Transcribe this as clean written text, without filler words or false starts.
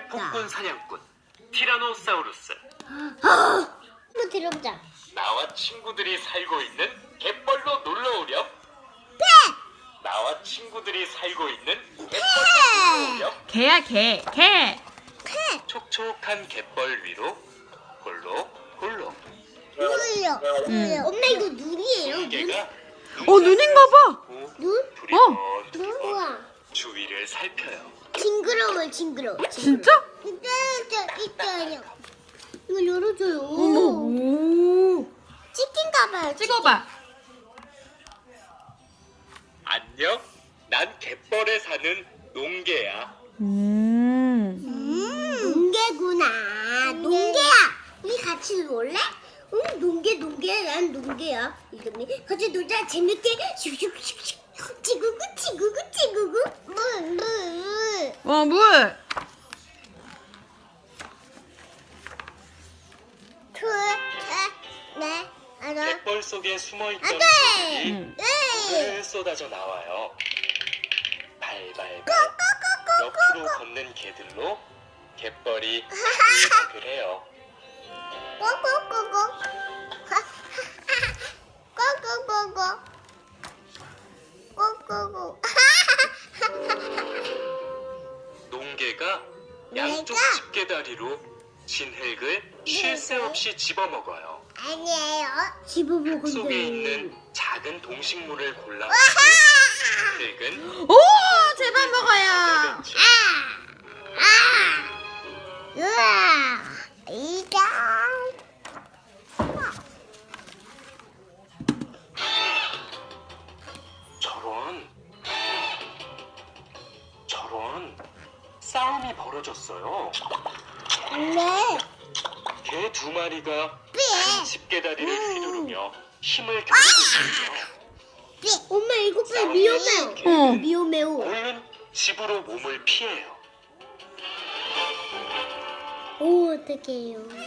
폭군 사냥꾼 티라노사우루스. 한번 들어보자. 나와 친구들이 살고 있는 갯벌로 놀러 오렴. 나와 친구들이 살고 있는 갯벌로 놀러 오렴. 개야 개. 개. 촉촉한 갯벌 위로 홀로 홀로. 눈이요. 엄마 이거 눈이에요. 눈? 개가 눈인가 봐. 눈? 두리번 우와. 주위를 살펴요. 징그러워 징그러워. 진짜? 있어요. 이거 열어줘요. 어머. 오. 치킨가봐요. 찍어봐. 안녕. 난 갯벌에 사는 농개야. 농개구나. 농개야. 우리 같이 놀래? 응, 농개야. 난 농개야. 이름이 같이 놀자. 재밌게 슉슉슉슉. 치구구. 물. 물. 네. 알아. 갯벌 속에 숨어있던 안 돼! 개들이 네. 물을 쏟아져 나와요. 발발발 옆으로 걷는 개들로 갯벌이 그래요. 꼬꼬꼬꼬. 꼬꼬꼬꼬. 농개가 양쪽 내가? 집게다리로 진흙을 쉴 새 없이 집어먹어요. 아니에요. 집어먹은데. 속에 있는 작은 동식물을 골라 흙은 오, 제발 먹어요. 우와. 이거. 저런 싸움이 벌어졌어요. 네. 개 두 마리가 네. 큰 집게다리를 휘두르며 힘을 겨루고 있어요. 엄마 이거 빨리 싸움을 위험해요. 개는 위험해요. 얼른 집으로 몸을 피해요. 오 어떡해요.